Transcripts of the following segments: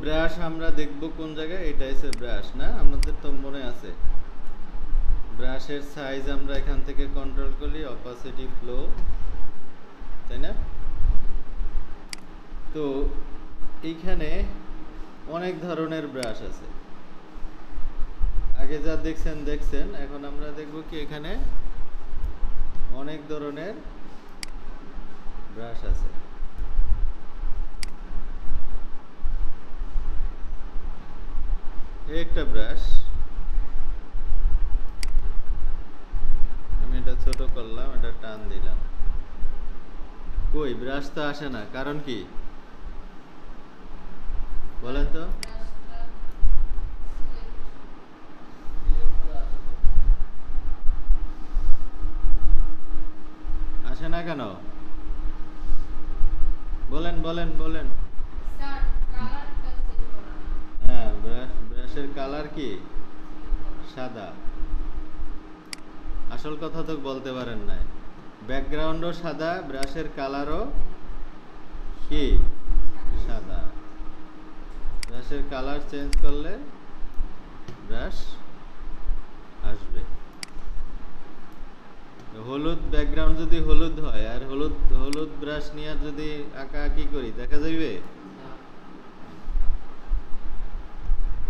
Brush আমরা দেখব কোন জায়গায়, এটা হচ্ছে ব্রাশ না, আমাদের তো মনে আছে ব্রাশের সাইজ আমরা এখান থেকে কন্ট্রোল করি, অপাসিটি, ফ্লো, তাই না? তো এইখানে অনেক ধরনের ব্রাশ আছে, আগে যা দেখছেন, এখন আমরা দেখব কি এখানে অনেক ধরনের ব্রাশ আছে। এই একটা ব্রাশ, আমি এটা ছোট করলাম, এটা টান দিলাম, কই ব্রাশ তো আসে না, কারণ কি বলেন তো? আসে না কেন? বলেন বলেন বলেন। হ্যাঁ, ব্রাশের কালার কি সাদা। আসল কথা তো বলতে পারেন নাই, ব্যাকগ্রাউন্ডও সাদা, ব্রাশের কালারও কি সাদা। ব্রাশের কালার চেঞ্জ করলে ব্রাশ আসবে। হলুদ ব্যাকগ্রাউন্ড যদি হলুদ হয় আর হলুদ ব্রাশ নিয়ে যদি আঁকাআঁকি করি, দেখা যাবে?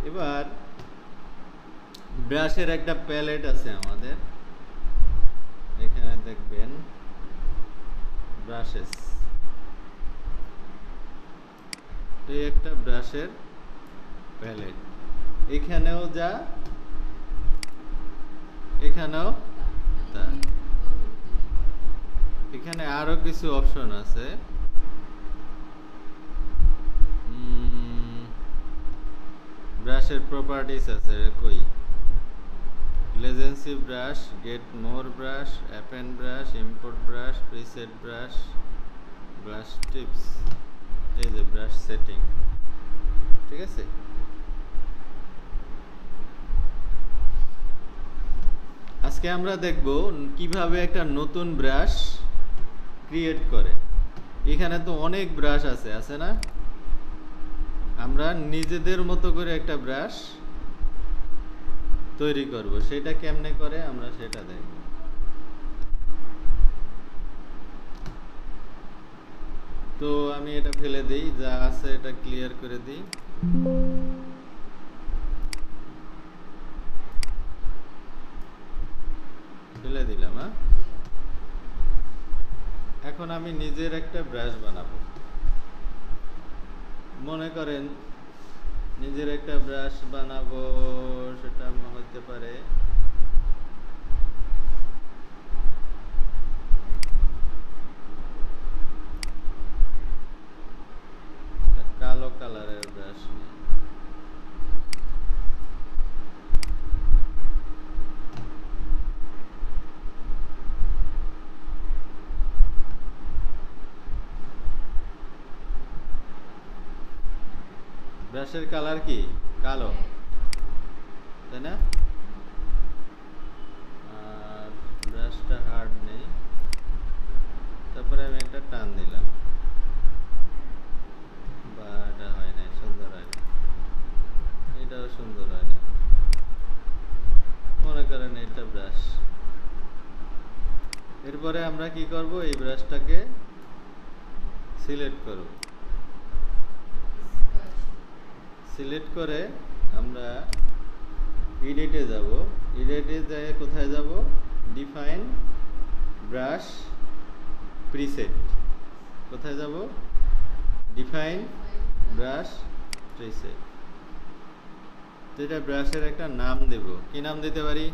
এবার ব্রাশের একটা প্যালেট আছে আমাদের, এখানে দেখবেন ব্রাশেস, এই একটা ব্রাশের প্যালেট, এখানেও যা এখানেও তা। এখানে আরো কিছু অপশন আছে, ব্রাশের প্রপার্টিস আছে, কই legacy brush, get more brush, append brush, import brush, preset brush, brush tips, এই যে ব্রাশ সেটিং, ঠিক আছে? আজকে আমরা দেখব কিভাবে একটা নতুন ব্রাশ ক্রিয়েট করে। এখানে তো অনেক ব্রাশ আছে না? আমরা নিজেদের মতো করে একটা ব্রাশ তৈরি করব, সেটা কেমনে করে আমরা সেটা দেখব। তো আমি এটা ফেলে দেই, যা আছে এটা ক্লিয়ার করে দিই। ফেলে দিলাম। এখন আমি নিজের একটা ব্রাশ বানাবো। মনে করেন নিজের একটা ব্রাশ বানাবো, সেটা হতে পারে কালো কালারের ব্রাশ। ব্রাশের কালার কি কালো, তাই না? আর ব্রাশটা হার্ড নেই, তারপরে আমি একটা টান দিলাম, বা এটা হয় না, সুন্দর হয় না, এটাও সুন্দর হয় না। মনে করেন এটা ব্রাশ, এরপরে আমরা কি করব, এই ব্রাশটাকে সিলেক্ট করব, সিলেক্ট করে আমরা এডিটে যাব, এডিটে যাই কোথায় যাব, ডিফাইন ব্রাশ প্রিসেট, কোথায় যাব, ডিফাইন ব্রাশ প্রিসেট। তো এটা ব্রাশের একটা নাম দেব, কি নাম দিতে পারি?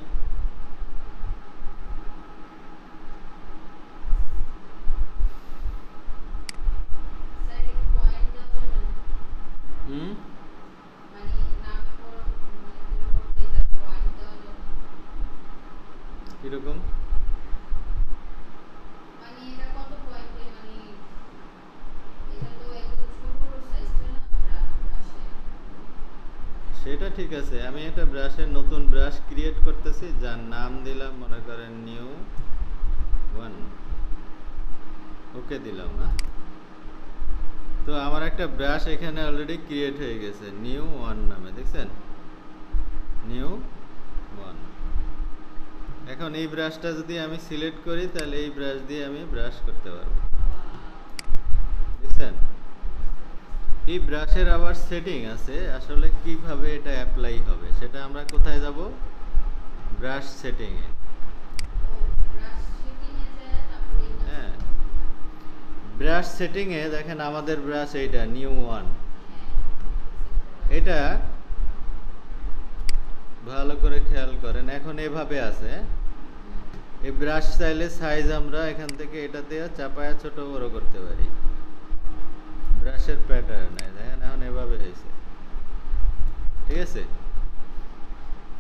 কিরকম? সেটা ঠিক আছে, আমি একটা ব্রাশের নতুন ব্রাশ ক্রিয়েট করতেছি, যার নাম দিলাম মনে করেন নিউ ওয়ান, ওকে দিলাম। তো আমার একটা ব্রাশ এখানে অলরেডি ক্রিয়েট হয়ে গেছে নিউ ওয়ান নামে, দেখছেন? New one. এখন এই ব্রাশটা যদি আমি সিলেক্ট করি তাহলে এই ব্রাশ দিয়ে আমি ব্রাশ করতে পারবো, দেখছেন? এই ব্রাশের আবার সেটিং আছে, আসলে কিভাবে এটা অ্যাপ্লাই হবে সেটা আমরা কোথায় যাব? ব্রাশ সেটিংয়ে। হ্যাঁ, ব্রাশ সেটিংয়ে দেখেন আমাদের ব্রাশ এইটা নিউ ওয়ান। এটা ভালো করে খেয়াল করেন, এখন এভাবে আছে। এই ব্রাশ চাইলে সাইজ আমরা এখান থেকে এটাতে চাপায়া ছোট বড় করতে পারি, ব্রাশের প্যাটার্নে দেখেন এখন এভাবে হয়েছে, ঠিক আছে?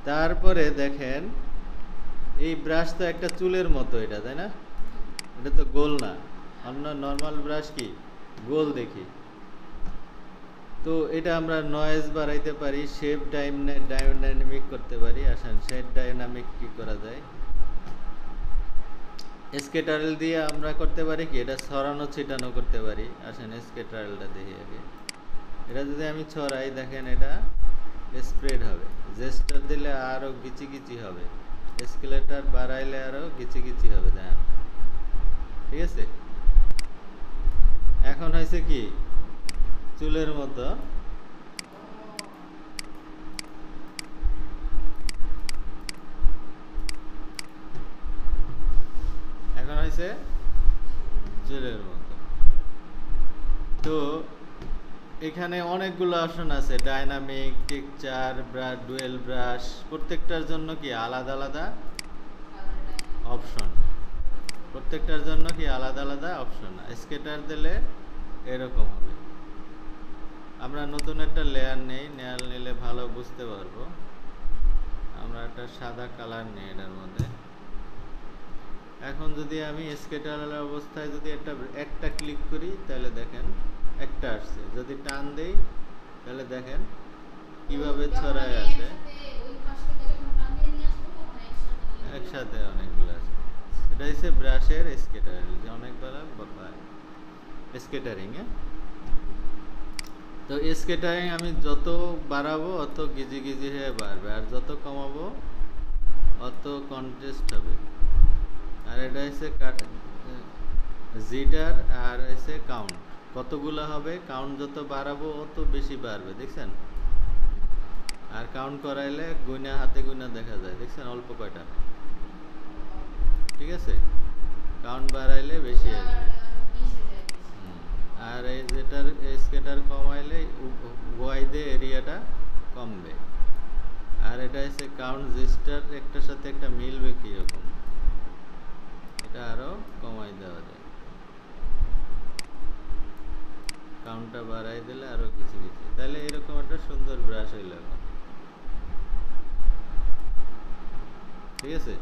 তারপরে দেখেন এই ব্রাশ তো একটা চুলের মতো, এটা তাই না? এটা তো গোল না, অন্য নর্মাল ব্রাশ কি গোল দেখি। তো এটা আমরা নয়েজ বাড়াইতে পারি, শেপ ডাইনামিক করতে পারি। আসেন শেপ ডাইনামিক কি করা যায়, স্কেটারেল দিয়ে আমরা করতে পারি কি, এটা ছড়ানো ছিটানো করতে পারি। আসেন স্কেটারেলটা দেখি আগে। এটা যদি আমি ছড়াই দেখেন এটা স্প্রেড হবে, জেস্টার দিলে আরো গিচি গিচি হবে, স্কেলেটার বাড়াইলে আরো গিচি গিচি হবে, দেখেন, ঠিক আছে? এখন হয়েছে কি চুলের মতো। এখন হয়েছে চুলের মতো। তো এখানে অনেকগুলো অপশন আছে, dynamic, texture, brush, dual brush, প্রত্যেকটার জন্য কি আলাদা আলাদা অপশন, প্রত্যেকটার জন্য কি আলাদা আলাদা অপশন। স্কেটার দিলে এরকম হবে। আমরা নতুন একটা লেয়ার নেই, লেয়ার নিলে ভালো বুঝতে পারবো। আমরা একটা সাদা কালার নিই এটার মধ্যে। এখন যদি আমি স্কেটারের অবস্থায় যদি একটা ক্লিক করি তাহলে দেখেন একটা আসছে, যদি টান দেই তাহলে দেখেন কিভাবে ছড়ায় আসে, একসাথে অনেকগুলো আছে। এটা হচ্ছে ব্রাশের স্কেটারিং, যে অনেকগুলো স্কেটারিং। তো স্কেটারিং আমি যত বাড়াবো অত গিজি গিজি হয়ে বাড়বে, আর যত কমাবো অত কন্ট্রাস্ট হবে। আর এটা হচ্ছে জিটার, আর হচ্ছে কাউন্ট, কতগুলো হবে, কাউন্ট যত বাড়াবো অত বেশি বাড়বে, দেখছেন? আর কাউন্ট করাইলে গুনা হাতে গুনা দেখা যায়, দেখছেন অল্প কয়টা, ঠিক আছে? কাউন্ট বাড়াইলে বেশি আসবে। আর এই যেটার স্কেটার কমাইলে ওয়াইডে এরিয়াটা কমবে। আর এটা হচ্ছে কাউন্ট জিস্টার, একটার সাথে একটা মিলবে কিরকম, এটা আরো কমাই দেওয়া যায়, কাউন্টটা বাড়াই দিলে আরো কিছু কিছু, তাহলে এরকম একটা সুন্দর ব্রাশ হইল এখন, ঠিক আছে?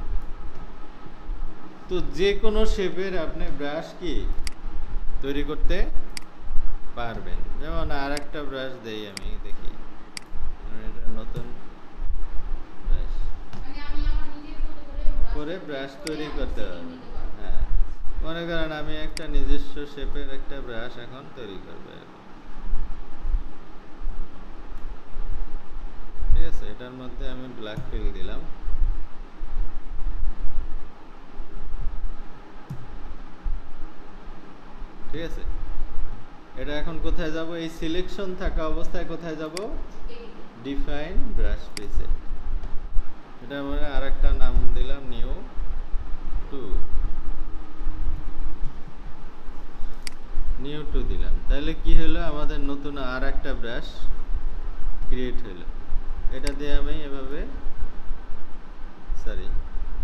তো যে কোনো শেপের আপনি ব্রাশ কি তৈরি করতে পারবেন। যেমন আর একটা ব্রাশ দেই আমি, দেখি এটা নতুন ব্রাশ করে ব্রাশ তৈরি করতে হবে। হ্যাঁ, মনে করেন আমি একটা নিজস্ব শেপের একটা ব্রাশ এখন তৈরি করবো, ঠিক আছে? এটার মধ্যে আমি ব্ল্যাক ফিল দিলাম, ঠিক আছে? এটা এখন কোথায় যাব? এই সিলেকশন থাকা অবস্থায় কোথায় যাব? Define brush preset. এটা আমরা আরেকটা নাম দিলাম নিউ টু দিলাম। তাহলে কি হলো, আমাদের নতুন আর একটা ব্রাশ ক্রিয়েট হলো। এটা দিয়ে আমি এভাবে, সরি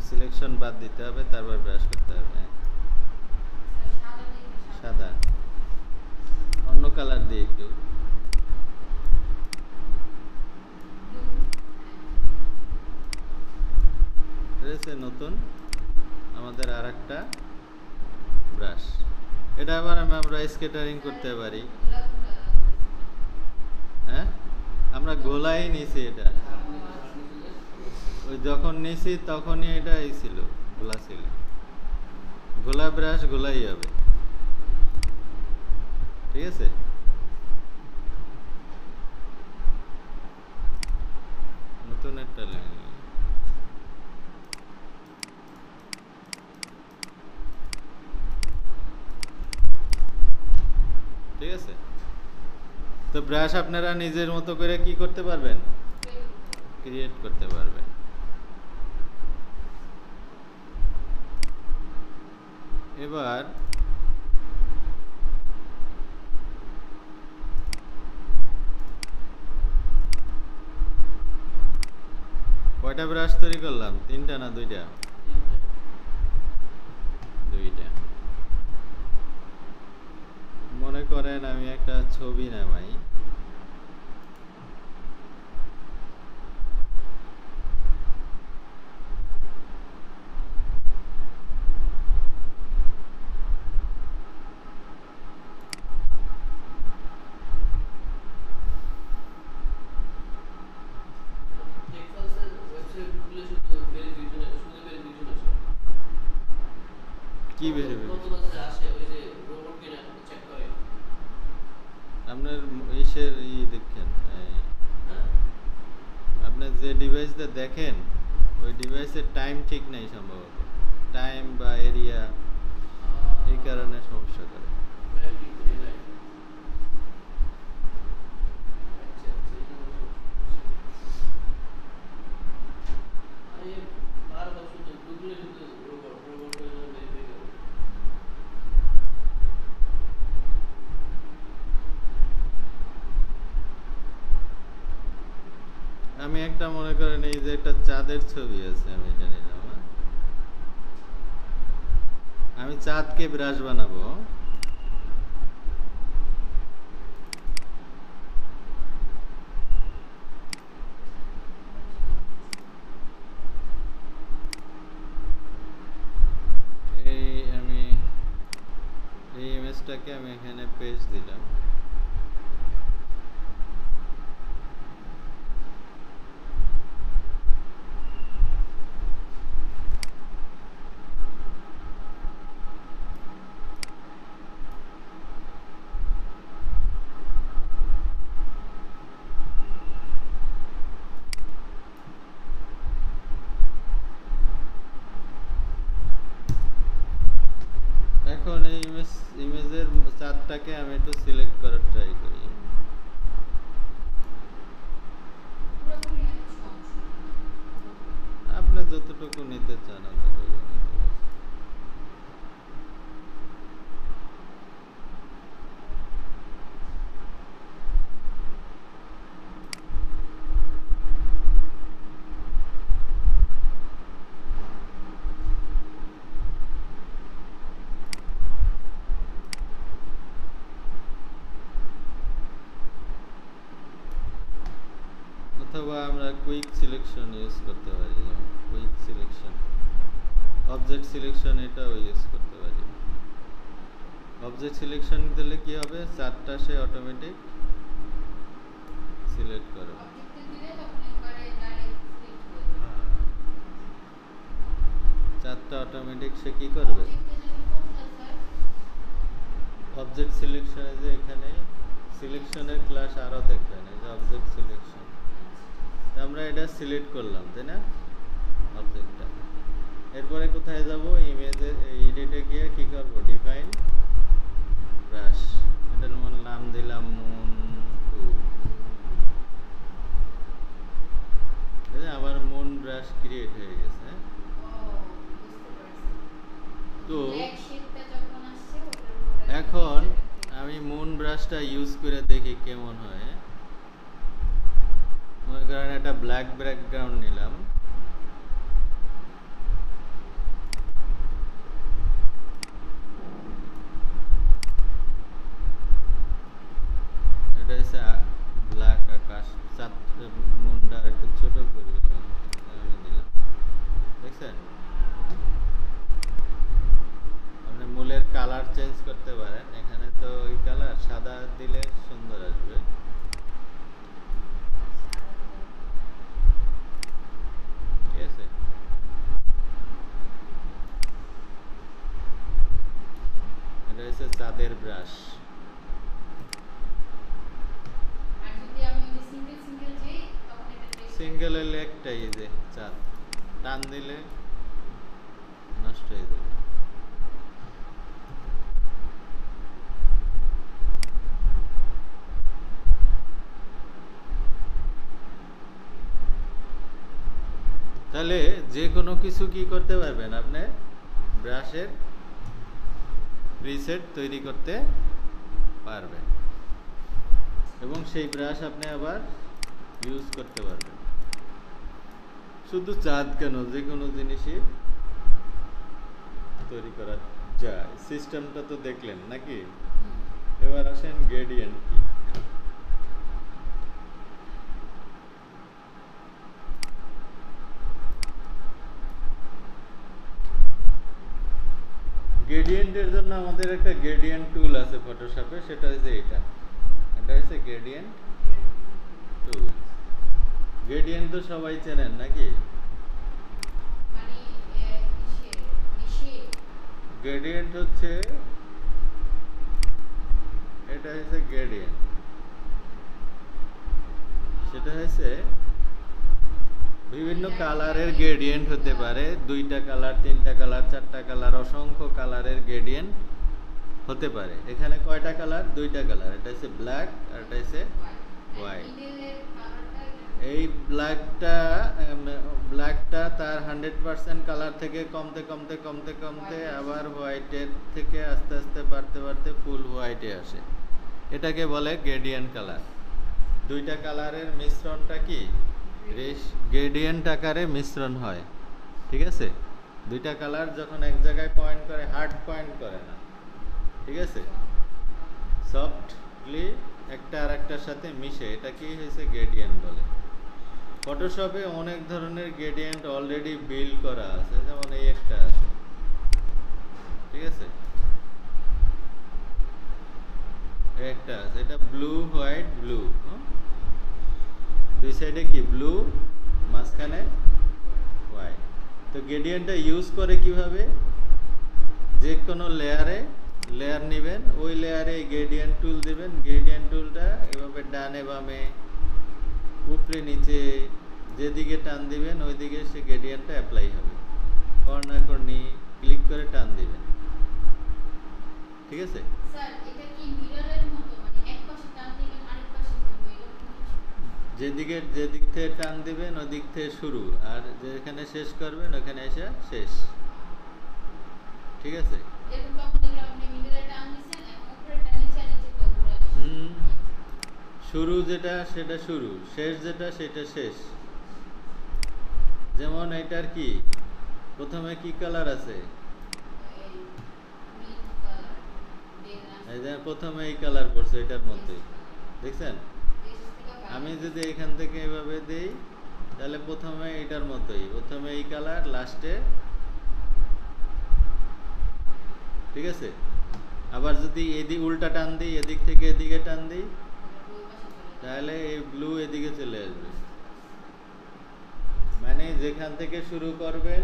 সিলেকশন বাদ দিতে হবে, তারপর ব্রাশ করতে হবে। সাদা, অন্য কালার দিয়ে একটু, নতুন আমাদের আর একটা ব্রাশ। এটা আবার আমরা স্কেটারিং করতে পারি। হ্যাঁ, আমরা গোলাই নিছি, এটা ওই যখন নিছি তখনই এটা এই ছিল, গোলা ছিল, গোলা ব্রাশ গোলাই হবে, ঠিক আছে? তো ব্রাশ আপনারা নিজের মতো করে কি করতে পারবেন, ক্রিয়েট করতে পারবেন। এবার কয়টা ব্রাশ তৈরি করলাম, 3টা না 2টা? 2টা। মনে করেন আমি একটা ছবি নামাই, কি ভেরিফিকেশন? আপনার ইসের দেখেন, আপনার যে ডিভাইসটা দেখেন ওই ডিভাইসের টাইম ঠিক নাই সম্ভবত, টাইম বা এরিয়া, এই কারণে সমস্যা করে। আমি একটা মনে করেন এই যে একটা চাঁদের ছবি আছে, আমি এটা নিলাম, আমি চাঁদকে ব্রাশ বানাবো। আমি এই ইমেজটাকে আমি এখানে পেস্ট দিলাম। এখন এই ইমেজের চাঁদটাকে আমি একটু সিলেক্ট করার ট্রাই করি। আপনি যতটুকু নিতে চান ততটুকু নিতে পারেন। অথবা আমরা কুইক সিলেকশন ইউজ করতে পারি, কুইক সিলেকশন, অবজেক্ট সিলেকশন, এটাও ইউজ করতে পারি। অবজেক্ট সিলেকশন দিলে কি হবে, চারটা সে অটোমেটিক সিলেক্ট করবে। চারটা অটোমেটিক সে কি করবে, অবজেক্ট সিলেকশনে যে এখানে সিলেকশনের ক্লাস আরো দেখবেন, এই যে অবজেক্ট সিলেকশন, আমরা এটা সিলেক্ট করলাম, তাই না, অবজেক্টটা। এরপরে কোথায় যাব, ইমেজে এডিটে গিয়ে কি করব, ডিফাইন ব্রাশ, এটার নাম দিলাম মুন 2। আমার মুন ব্রাশ ক্রিয়েট হয়ে গেছে। তো এখন আমি মুন ব্রাশটা ইউজ করে দেখি কেমন হয়। মনে করেন একটা ব্ল্যাক ব্যাকগ্রাউন্ড নিলাম, এটা হচ্ছে ব্ল্যাক আকাশ, মুনটা একটু ছোট করে আমি দিলাম, দেখছেন? আপনি মূলের কালার চেঞ্জ করতে পারেন, এখানে তো ওই কালার সাদা দিলে সুন্দর আসবে। ঠিক আছে, এটা হচ্ছে চাঁদের ব্রাশ। সিঙ্গেল হলে একটাই, যে চাঁদ টান দিলে নষ্ট হয়ে যাবে। তাহলে যে কোনো কিছু কি করতে পারবেন, আপনি ব্রাশের প্রিসেট তৈরি করতে পারবেন এবং সেই ব্রাশ আপনি আবার ইউজ করতে পারবেন। শুধু চাঁদ কেন, যে কোনো জিনিসই তৈরি করা যায়। সিস্টেমটা তো দেখলেন নাকি? এবার আসেন গ্রেডিয়েন্ট কি। গ্রেডিয়েন্টের জন্য আমাদের একটা গ্রেডিয়েন্ট টুল আছে ফটোশপে, সেটা হচ্ছে এটা হচ্ছে গ্রেডিয়েন্ট টুল। গ্রেডিয়েন্ট তো সবাই চেনেন নাকি? গ্রেডিয়েন্ট হচ্ছে, এটা হচ্ছে গ্রেডিয়েন্ট, সেটা হচ্ছে বিভিন্ন কালারের গ্রেডিয়েন্ট হতে পারে, 2টা কালার, 3টা কালার, 4টা কালার, অসংখ্য কালারের গ্রেডিয়েন্ট হতে পারে। এখানে কয়টা কালার? 2টা কালার, এটা হচ্ছে ব্ল্যাক আর এটা হচ্ছে হোয়াইট। এই ব্ল্যাকটা তার 100% কালার থেকে কমতে কমতে কমতে কমতে আবার হোয়াইটের থেকে আস্তে আস্তে বাড়তে বাড়তে ফুল হোয়াইটে আসে, এটাকে বলে গ্রেডিয়েন্ট কালার। 2টা কালারের মিশ্রণটা কি গ্রেডিয়েন্ট আকারে মিশ্রণ হয়, ঠিক আছে? 2টা কালার যখন এক জায়গায় পয়েন্ট করে, হার্ড পয়েন্ট করে না, ঠিক আছে, সফটলি একটা আর একটার সাথে মিশে, এটা কি হয়েছে গ্রেডিয়েন্ট বলে। ফটোশপে অনেক ধরনের গ্রেডিয়েন্ট অলরেডি বিল্ড করা আছে, যেমন এই একটা আছে, ঠিক আছে, একটা আছে, এটা ব্লু হোয়াইট ব্লু, দুই সাইডে কি ব্লু, মাঝখানে হোয়াইট। তো গ্রেডিয়েন্টটা ইউজ করে কিভাবে? যে কোনো লেয়ার নেবেন, ওই লেয়ারে গ্রেডিয়েন্ট টুল দিবেন, গ্রেডিয়েন্ট টুলটা এভাবে ডানে বামে উপরে নিচে যেদিকে টান দিবেন ওইদিকে সে গ্রেডিয়েন্টটা অ্যাপ্লাই হবে। কর্নার কর্নি ক্লিক করে টান দিবেন, ঠিক আছে? স্যার এটা কি মিররের মতো, মানে এক পাশে টান দিবেন আরেক পাশে দিবেন, যেদিক থেকে টান দিবেন ওই দিক থেকে শুরু, আর যেখানে শেষ করবেন ওখানে এসে শেষ, ঠিক আছে? এরকম তখন দেখলাম আপনি মিররে টান দিবেন, উপরে টান নিচে আর নিচে টান উপরে আসবে। শুরু যেটা সেটা শুরু, শেষ যেটা সেটা শেষ। যেমন এটার কি প্রথমে কি কালার আছে? এই যে প্রথমে এই কালার করছে এটার মধ্যে, দেখছেন? আমি যদি এখান থেকে এভাবে দেই তাহলে প্রথমে এটার মতোই, প্রথমে এই কালার, লাস্টে, ঠিক আছে? আবার যদি এদিক উল্টা টান দিই, এদিক থেকে এদিকে টান দিই, তাহলে এই ব্লু এদিকে চলে আসবে। মানে যেখান থেকে শুরু করবেন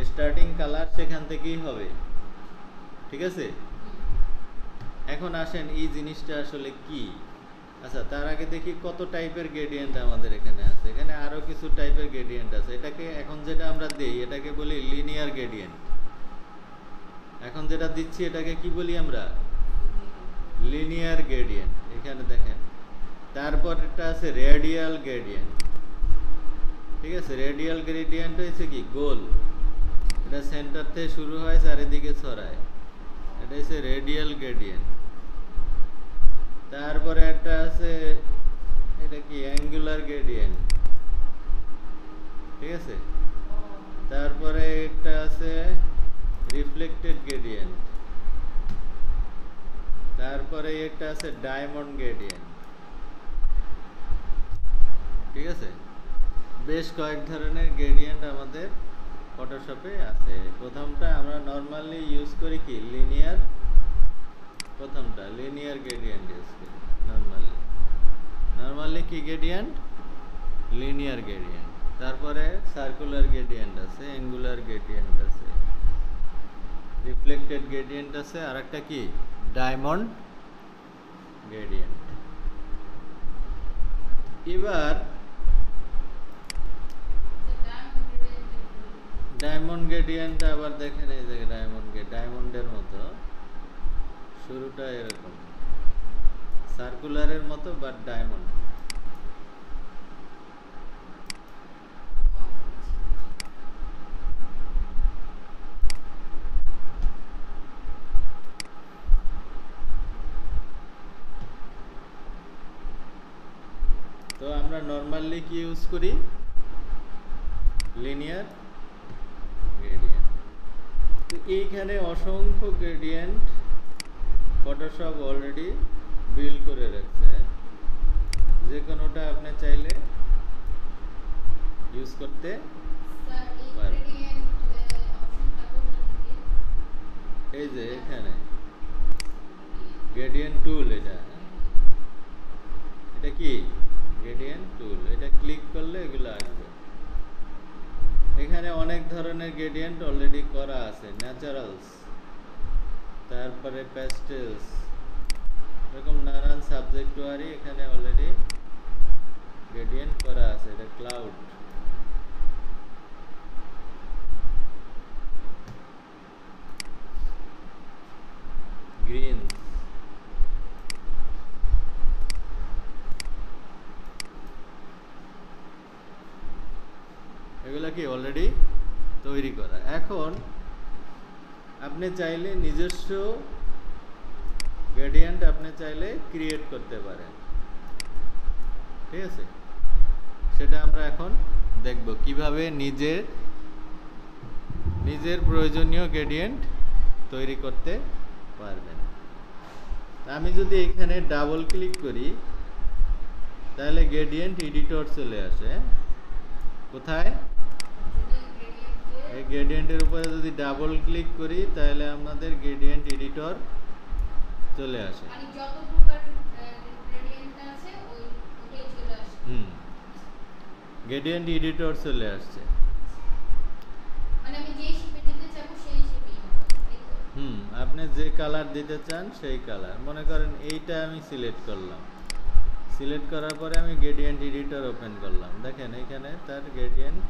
স্টার্টিং কালার সেখান থেকেই হবে, ঠিক আছে? এখন আসেন এই জিনিসটা আসলে কি। আচ্ছা, তার আগে দেখি কত টাইপের গ্রেডিয়েন্ট আমাদের এখানে আছে। এখানে আরো কিছু টাইপের গ্রেডিয়েন্ট আছে। এটাকে এখন যেটা আমরা দেই এটাকে বলি লিনিয়ার গ্রেডিয়েন্ট। এখন যেটা দিচ্ছি এটাকে কি বলি আমরা? Linear gradient. এখানে দেখেন, তারপর এটা আছে রেডিয়াল গ্রেডিয়েন্ট, ঠিক আছে? রেডিয়াল গ্রেডিয়েন্ট হচ্ছে কি গোল, এটা সেন্টার থেকে শুরু হয় চারিদিকে ছড়ায়, এটা হচ্ছে রেডিয়াল গ্রেডিয়েন্ট। তারপরে একটা আছে, এটা কি অ্যাঙ্গুলার গ্রেডিয়েন্ট, ঠিক আছে? তারপরে একটা আছে রিফ্লেক্টেড গ্রেডিয়েন্ট, তারপরে একটা আছে ডায়মন্ড গ্রেডিয়েন্ট, ঠিক আছে? বেশ কয়েক ধরনের গ্রেডিয়েন্ট আমাদের ফটোশপে আছে। প্রথমটা আমরা নর্মালি ইউজ করি কি লিনিয়ার, প্রথমটা লিনিয়ার গ্রেডিয়েন্ট ইউজ করি নর্মালি কি গ্রেডিয়েন্ট? Linear gradient. তারপরে সার্কুলার গ্রেডিয়েন্ট আছে, অ্যাঙ্গুলার গ্রেডিয়েন্ট আছে, রিফ্লেক্টেড গ্রেডিয়েন্ট আছে, আর একটা কি ডায়মন্ড গ্রেডিয়েন্ট। এবার ডায়মন্ড গ্রেডিয়েন্ট আবার দেখেন, এই যে ডায়মন্ডের মতো, শুরুটা এরকম সার্কুলারের মতো বাট ডায়মন্ড, তো আমরা নরমালি কি ইউজ করি, লিনিয়ার গ্রেডিয়েন্ট। তো এইখানে অসংখ্য গ্রেডিয়েন্ট ফটোশপ অলরেডি বিল্ড করে রাখছে, যে কোনোটা আপনি চাইলে ইউজ করতে স্যার এই পারবেন। গ্রেডিয়েন্ট অপশনটা কোথায় থেকে? এই যে এখানে গ্রেডিয়েন্ট টুল, এটা কি গ্রেডিয়েন্ট টুল, এটা ক্লিক করলে এগুলো আসবে। এখানে অনেক ধরনের গ্রেডিয়েন্ট অলরেডি করা আছে, ন্যাচারালস, তারপরে প্যাস্টেলস, এরকম নানান সাবজেক্ট ওয়ারি এখানে অলরেডি গ্রেডিয়েন্ট করা আছে। এটা ক্লাউড, গ্রিন, এগুলা কি অলরেডি তৈরি করা। এখন আপনি চাইলে নিজস্ব গ্রেডিয়েন্ট আপনি চাইলে ক্রিয়েট করতে পারেন, ঠিক আছে? সেটা আমরা এখন দেখব কিভাবে নিজের প্রয়োজনীয় গ্রেডিয়েন্ট তৈরি করতে পারবেন। আমি যদি এখানে ডাবল ক্লিক করি তাহলে গ্রেডিয়েন্ট এডিটর চলে আসে। কোথায়? এই গ্রেডিয়েন্টের উপরে যদি ডাবল ক্লিক করি তাহলে আমাদের গ্রেডিয়েন্ট এডিটর চলে আসে। মানে যত প্রকার গ্রেডিয়েন্ট আছে ওইটাই চলে আসে। গ্রেডিয়েন্ট এডিটর চলে আসছে। মানে আমি যে শেপে দিতে চাইবো সেই শেপেই হবে, তাই তো? আপনি যে কালার দিতে চান সেই কালার, মনে করেন এইটা আমি সিলেক্ট করলাম, সিলেক্ট করার পরে আমি গ্রেডিয়েন্ট এডিটর ওপেন করলাম, দেখেন এখানে তার গ্রেডিয়েন্ট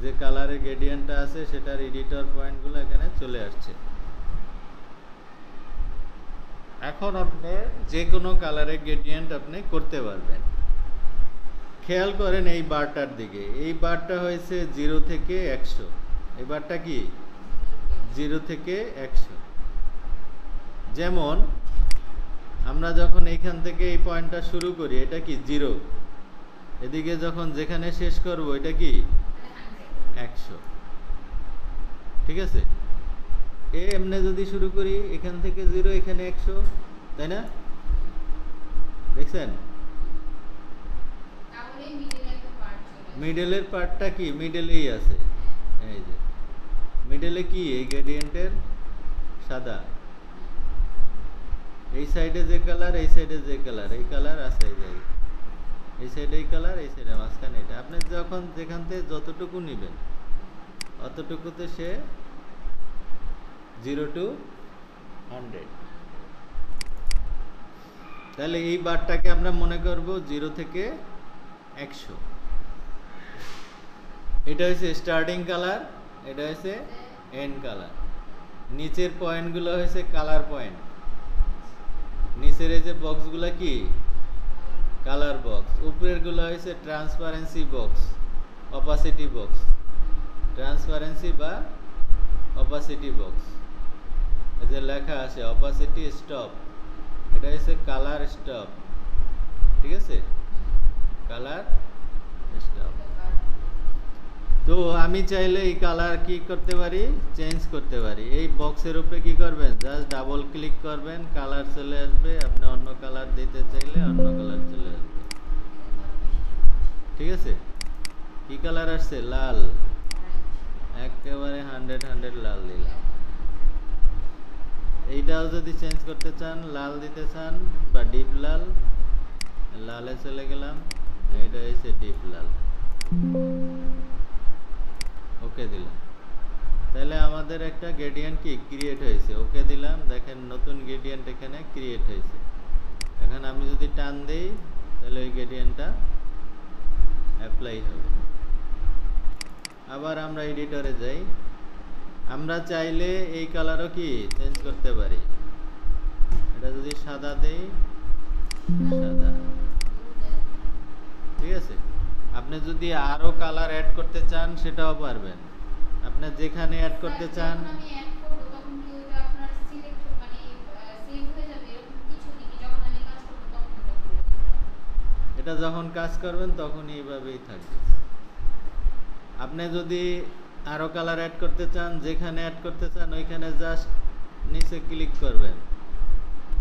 যে কালারের গ্রেডিয়েন্টটা আছে সেটার এডিটর পয়েন্টগুলো এখানে চলে আসছে। এখন আপনি যে কোনো কালারের গ্রেডিয়েন্ট আপনি করতে পারবেন। খেয়াল করেন এই বারটার দিকে, এই বারটা হয়েছে 0 থেকে 100, এই বারটা কি 0 থেকে 100। যেমন আমরা যখন এইখান থেকে এই পয়েন্টটা শুরু করি এটা কি 0, এদিকে যখন যেখানে শেষ করব এটা কি 100, ঠিক আছে? এমনি যদি শুরু করি এখান থেকে 0 এখানে 100, তাই না? দেখছেন তাহলে মিডলে একটা পার্ট চলে আসে। মিডলের পার্টটা কি মিডলেই আছে, এই যে মিডলে কি এই গ্রেডিয়েন্টের সাদা, এই সাইডে যে কালার এই সাইডে যে কালার, এই কালার আছে এই সাইডে এই কালার, এই সাইডে মাঝখানে এটা। আপনি যখন যেখান থেকে যতটুকু নেবেন অতটুকুতে সে 0 to 100। তাহলে এই বারটাকে আমরা মনে করব 0 থেকে 100। এটা হচ্ছে স্টার্টিং কালার, এটা হচ্ছে এন্ড কালার। নিচের পয়েন্টগুলো হচ্ছে কালার পয়েন্ট, নিচের এই যে বক্সগুলো কি কালার বক্স, উপরের গুলো হচ্ছে transparency box, opacity box, transparency বা অপাসিটি বক্স। এই যে লেখা আছে অপাসিটি স্টপ, এটা হচ্ছে কালার স্টপ, ঠিক আছে? Colour stop. তো আমি চাইলে এই কালার কি করতে পারি, চেঞ্জ করতে পারি। এই বক্সের উপরে কি করবেন, জাস্ট ডাবল ক্লিক করবেন, কালার চলে আসবে। আপনি অন্য কালার দিতে চাইলে অন্য কালার চলে আসবে, ঠিক আছে? কি কালার আসছে, লাল, একেবারে 100 লাল দিলাম। এইটাও যদি চেঞ্জ করতে চান, লাল দিতে চান বা ডিপ লাল, লালে চলে গেলাম, এইটা হচ্ছে ডিপ লাল, ওকে দিলাম। তাহলে আমাদের একটা গ্রেডিয়েন্ট কি ক্রিয়েট হয়েছে, ওকে দিলাম। দেখেন নতুন গ্রেডিয়েন্ট এখানে ক্রিয়েট হয়েছে। এখন আমি যদি টান দেই তাহলে ওই গ্রেডিয়েন্টটা অ্যাপ্লাই হবে। আবার আমরা এডিটরে যাই, আমরা চাইলে এই কালারও কি চেঞ্জ করতে পারি। এটা যদি সাদা দেই, সাদা, ঠিক আছে? আপনি যদি আরো কালার অ্যাড করতে চান সেটাও পারবেন। আপনি যেখানে অ্যাড করতে চান, যখন আমি অ্যাড করব তখন কি ওটা আপনার সিলেক্ট মানে সেভ হয়ে যাবে এরকম কিছু নাকি যখন আমি কাজ করব তখন ওটা করে দিতে হবে? এটা যখন কাজ করবেন তখন এইভাবেই থাকবে। আপনি যদি আরো কালার অ্যাড করতে চান, যেখানে অ্যাড করতে চান ওইখানে জাস্ট নিচে ক্লিক করবেন,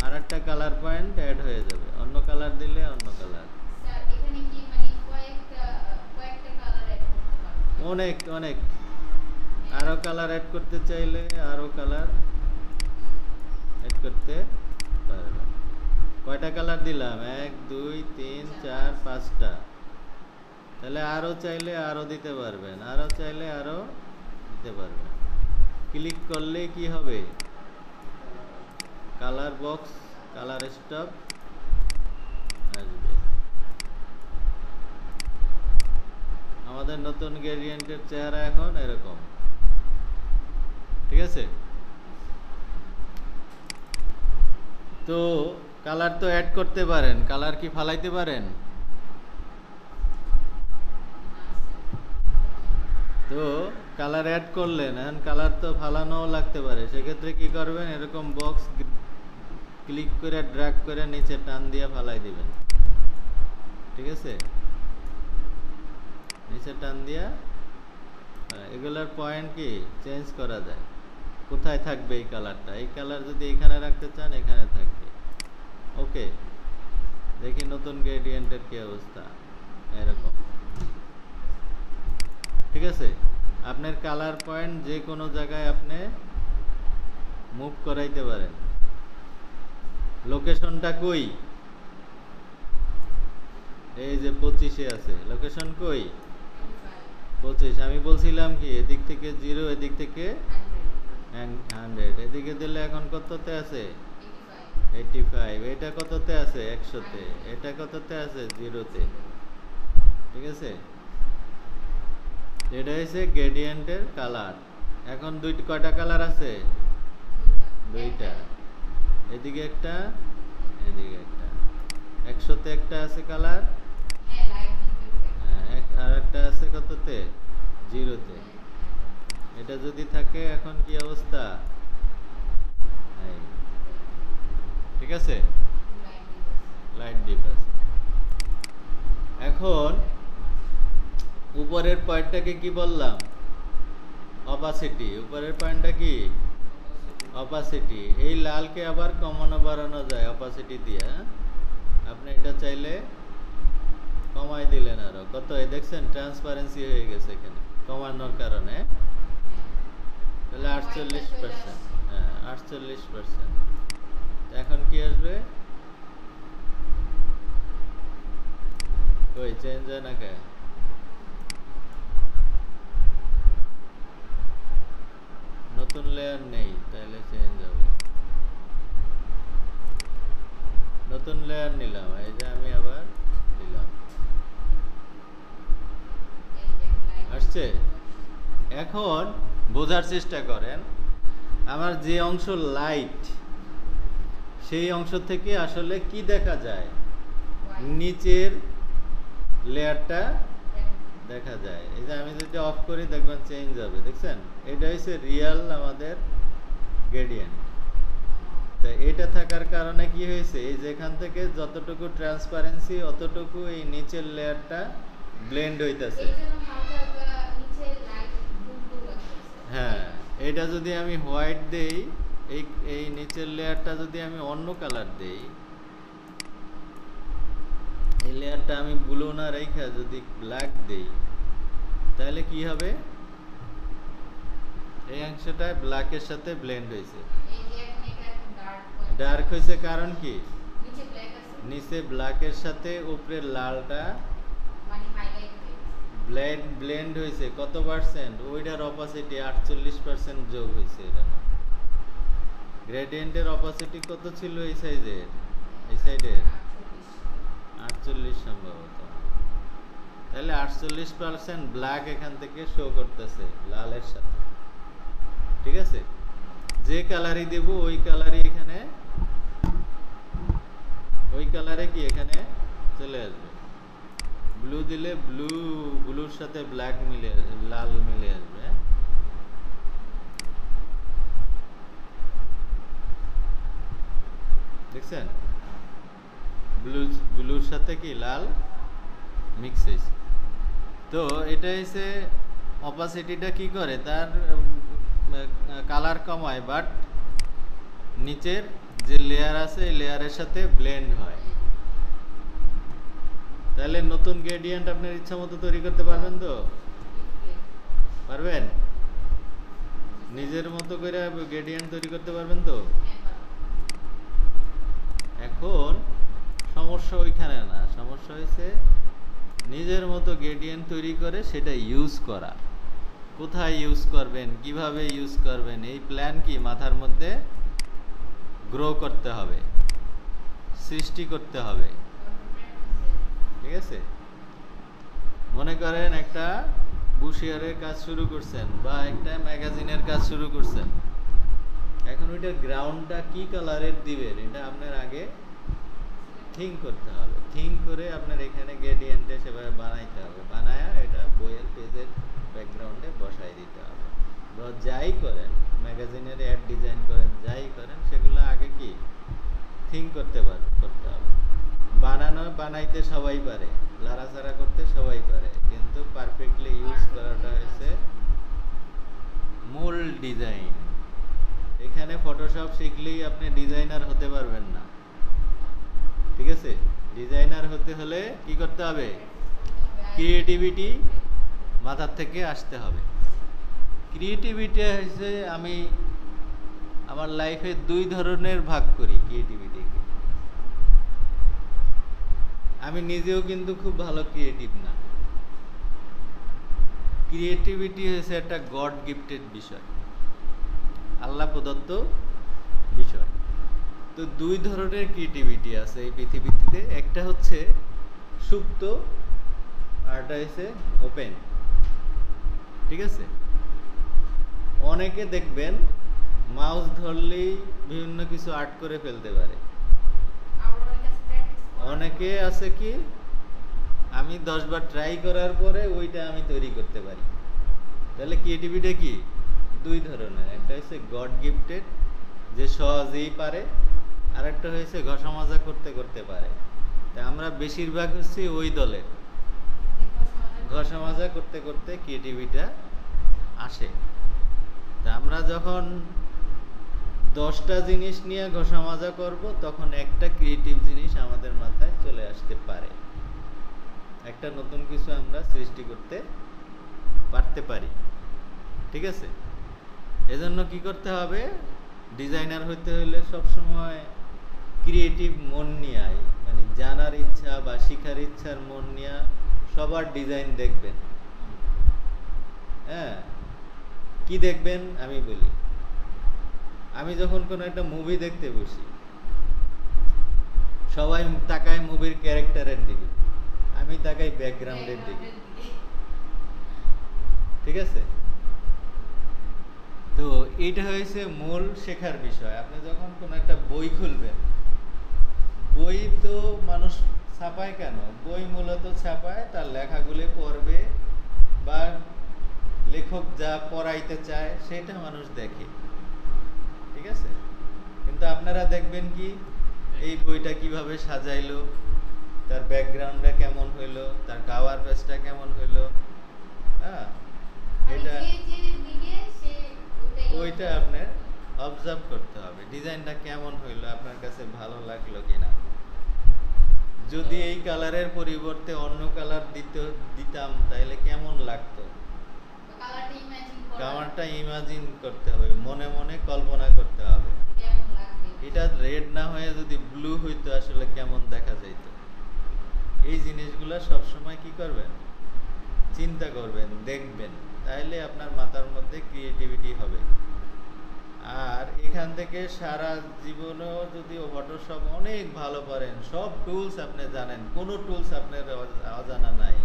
আর একটা কালার পয়েন্ট অ্যাড হয়ে যাবে। অন্য কালার দিলে অন্য কালার। স্যার এখানে কি মানে কয়েকটা কালার অ্যাড করতে পারবো? অনেক অনেক আরো কালার অ্যাড করতে চাইলে আরো কালার অ্যাড করতে পারবেন। কয়টা কালার দিলাম? 1 2 3 4 5টা। তাহলে আরো চাইলে আরো দিতে পারবেন, আরো চাইলে আরো দিতে পারবেন। ক্লিক করলে কি হবে? কালার বক্স, কালার স্টপ আসবে। আমাদের নতুন গ্রেডিয়েন্টের চেহারা এখন এরকম, ঠিক আছে? তো কালার তো অ্যাড করতে পারেন, কালার কি ফালাইতে পারেন? তো কালার অ্যাড করলেন, এখন কালার তো ফালানোও লাগতে পারে। সেক্ষেত্রে কি করবেন? এরকম বক্স ক্লিক করে ড্র্যাগ করে নিচে টান দিয়ে ফালাই দিবেন, ঠিক আছে? নিচে টান দিয়া এগুলার পয়েন্ট কি চেঞ্জ করা যায়। কোথায় থাকবে এই কালারটা? এই কালার যদি এখানে রাখতে চান এখানে থাকবে। ওকে, দেখি নতুন গ্রেডিয়েন্টের কি অবস্থা। এরকম, ঠিক আছে? আপনার কালার পয়েন্ট যে কোনো জায়গায় আপনি মুভ করাইতে পারেন। লোকেশনটা কই? এই যে 25-এ আছে। লোকেশন কই? 25। আমি বলছিলাম কি এদিক থেকে 0, এদিক থেকে 100। এদিকে দিলে এখন কততে আছে? 85। এটা কততে আছে? 100-তে। এটা কততে আছে? 0-তে। ঠিক আছে? এটা হচ্ছে গ্রেডিয়েন্টের কালার। এখন কয়টা কালার আছে? দুইটা। এদিকে একটা, এদিকে একটা। 100-তে একটা আছে কালার, আর একটা আছে কততে? 0-তে। এটা যদি থাকে এখন কি অবস্থা? ঠিক আছে, লাইট ডিপ আছে। এখন উপরের পয়েন্টটাকে কি বললাম? অপাসিটি। উপরের পয়েন্টটা কি? অপাসিটি। এই লালকে আবার কমানো বাড়ানো যায় অপাসিটি দিয়ে। আপনি এটা চাইলে কমাই দিলেন আরো। কত দেখছেন? ট্রান্সপারেন্সি হয়ে গেছে এখানে কমানোর কারণে। তাহলে 48%। হ্যাঁ, 48%। এখন কি আসবে? কই চেঞ্জ হয় না কে? নতুন লেয়ার নেই, তাহলে চেঞ্জ হবে। নতুন লেয়ার নিলাম, এই যে আমি আবার দিলাম, আসছে। এখন বোঝার চেষ্টা করেন, আমার যে অংশ লাইট সেই অংশ থেকে আসলে কি দেখা যায়? নিচের লেয়ারটা দেখা যায়। এই যে আমি যদি অফ করি দেখবেন চেঞ্জ হবে, দেখছেন? এটা হচ্ছে রিয়েল আমাদের গ্রেডিয়েন্ট। তো এটা থাকার কারণে কি হয়েছে? এই যেখান থেকে যতটুকু ট্রান্সপারেন্সি অতটুকু এই নিচের লেয়ারটা ব্লেন্ড হইতাছে। হ্যাঁ, এটা যদি আমি হোয়াইট দেই, এই নিচের লেয়ারটা যদি আমি অন্য কালার দেই, এই লেয়ারটা আমি ব্লু না রেখে যদি ব্ল্যাক দেই, তাহলে কি হবে? এই অংশটা ব্ল্যাকের সাথে ব্লেন্ড হয়েছে। ডার্ক হয়েছে কারণ কি? নিচে ব্ল্যাকের সাথে উপরের লালটা ব্লেন্ড হয়েছে। কত পার্সেন্ট? ওইটার অপাসিটি 48% যোগ হয়েছে। এটা গ্রেডিয়েন্টের অপাসিটি কত ছিল এই সাইজের? এই সাইডের 48 সম্ভবত। তাহলে 48% ব্ল্যাক এখান থেকে শো করতেছে লালের সাথে। ঠিক আছে? যে কালারই দেব ওই কালারই এখানে, ওই কালারে কি এখানে চলে আসবে। ব্লু দিলে ব্লুর সাথে ব্ল্যাক মিলে, লাল মিলে আসবে। দেখছেন? ব্লুর সাথে কি লাল মিক্স হয়েছে। তো এটা হচ্ছে অপাসিটিটা কি করে, তার কালার কমায়, বাট নিচের যে লেয়ার আছে এই লেয়ারের সাথে ব্লেন্ড হয়। তাহলে নতুন গ্রেডিয়েন্ট আপনার ইচ্ছা মতো তৈরি করতে পারবেন তো? পারবেন? নিজের মতো করে গ্রেডিয়েন্ট তৈরি করতে পারবেন তো? এখন সমস্যা ওইখানে না, সমস্যা হয়েছে নিজের মতো গ্রেডিয়েন্ট তৈরি করে সেটা ইউজ করা। কোথায় ইউজ করবেন, কিভাবে ইউজ করবেন, এই প্ল্যান কি মাথার মধ্যে গ্রো করতে হবে, সৃষ্টি করতে হবে। ঠিক আছে? মনে করেন একটা বুশিয়ারের কাজ শুরু করছেন বা একটা ম্যাগাজিনের কাজ শুরু করছেন, এখন ওইটার গ্রাউন্ডটা কি কালারের দিবেন এটা আপনার আগে থিঙ্ক করতে হবে। থিঙ্ক করে আপনার এখানে গ্রেডিয়েন্টে সেভাবে বানাইতে হবে, বানায়া এটা বইয়ের পেজের ব্যাকগ্রাউন্ডে বসাই দিতে হবে। বা যাই করেন, ম্যাগাজিনের অ্যাড ডিজাইন করেন, যাই করেন, সেগুলো আগে কি থিঙ্ক করতে হবে। বানাইতে সবাই পারে, লাড়াচাড়া করতে সবাই পারে, কিন্তু পারফেক্টলি ইউজ করাটা হচ্ছে মূল ডিজাইন। এখানে ফটোশপ শিখলেই আপনি ডিজাইনার হতে পারবেন না। ঠিক আছে? ডিজাইনার হতে হলে কি করতে হবে? ক্রিয়েটিভিটি মাথার থেকে আসতে হবে। ক্রিয়েটিভিটি হচ্ছে, আমি আমার লাইফে 2 ধরনের ভাগ করি ক্রিয়েটিভিটিকে। আমি নিজেও কিন্তু খুব ভালো ক্রিয়েটিভ না। ক্রিয়েটিভিটি হচ্ছে একটা গড গিফটেড বিষয়, আল্লাহ প্রদত্ত বিষয়। তো 2 ধরনের ক্রিয়েটিভিটি আছে এই পৃথিবীতে, একটা হচ্ছে সুপ্ত আর একটা হচ্ছে ওপেন। ঠিক আছে? অনেকে দেখবেন মাউস ধরলেই বিভিন্ন কিছু আর্ট করে ফেলতে পারে। অনেকে আছে কি, আমি 10 বার ট্রাই করার পরে ওইটা আমি তৈরি করতে পারি। তাহলে ক্রিয়েটিভিটি কি 2 ধরনের, একটা হচ্ছে গড গিফটেড, যে সহজেই পারে, আর একটা হয়েছে ঘষা মাজা করতে করতে পারে। তা আমরা বেশিরভাগ হচ্ছে ওই দলের, ঘষা মাজা করতে করতে ক্রিয়েটিভিটা আসে। তা আমরা যখন 10টা জিনিস নিয়ে ঘষা মাজা করব, তখন একটা ক্রিয়েটিভ জিনিস আমাদের মাথায় চলে আসতে পারে, একটা নতুন কিছু আমরা সৃষ্টি করতে পারতে পারি। ঠিক আছে? এজন্য কি করতে হবে, ডিজাইনার হতে হলে সবসময় ক্রিয়েটিভ মন নিয়ে আয়, মানে জানার ইচ্ছা বা শিখার ইচ্ছার মন নিয়ে সবার ডিজাইন দেখবেন। হ্যাঁ, কি দেখবেন আমি বলি। আমি যখন কোনো একটা মুভি দেখতে বসি, সবাই তাকায় মুভির ক্যারেক্টারের দিকে, আমি তাকাই ব্যাকগ্রাউন্ডের দিকে। ঠিক আছে? তো এইটা হয়েছে মূল শেখার বিষয়। আপনি যখন কোনো একটা বই খুলবেন, বই তো মানুষ ছাপায় কেন? বই মূলত ছাপায় তার লেখাগুলি পড়বে বা লেখক যা পড়াইতে চায় সেটা মানুষ দেখে। ঠিক আছে? কিন্তু আপনারা দেখবেন কি, এই বইটা কিভাবে সাজাইলো, তার ব্যাকগ্রাউন্ডটা কেমন হইলো, তার কাভার পেজটা কেমন হইলো, হ্যাঁ, এটা ওইটা আপনার অবজার্ভ করতে হবে। ডিজাইনটা কেমন হইলো, আপনার কাছে ভালো লাগলো কিনা। যদি এই কালারের পরিবর্তে অন্য কালার দিতাম তাহলে কেমন লাগতো, কালারটা ইমাজিন করতে হবে, মনে মনে কল্পনা করতে হবে। এটা রেড না হয়ে যদি ব্লু হইতো আসলে কেমন দেখা যাইত। এই জিনিসগুলো সবসময় কি করবেন, চিন্তা করবেন, দেখবেন, তাইলে আপনার মাথার মধ্যে ক্রিয়েটিভিটি হবে। আর এখান থেকে সারা জীবনেও যদি ফটোশপ অনেক ভালো পারেন, সব টুলস আপনি জানেন, কোনো টুলস আপনার অজানা নাই,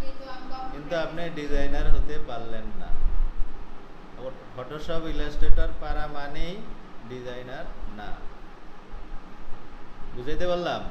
কিন্তু আপনি ডিজাইনার হতে পারলেন না। ফটোশপ ইলাস্ট্রেটর পারা মানেই ডিজাইনার না। বুঝাইতে পারলাম?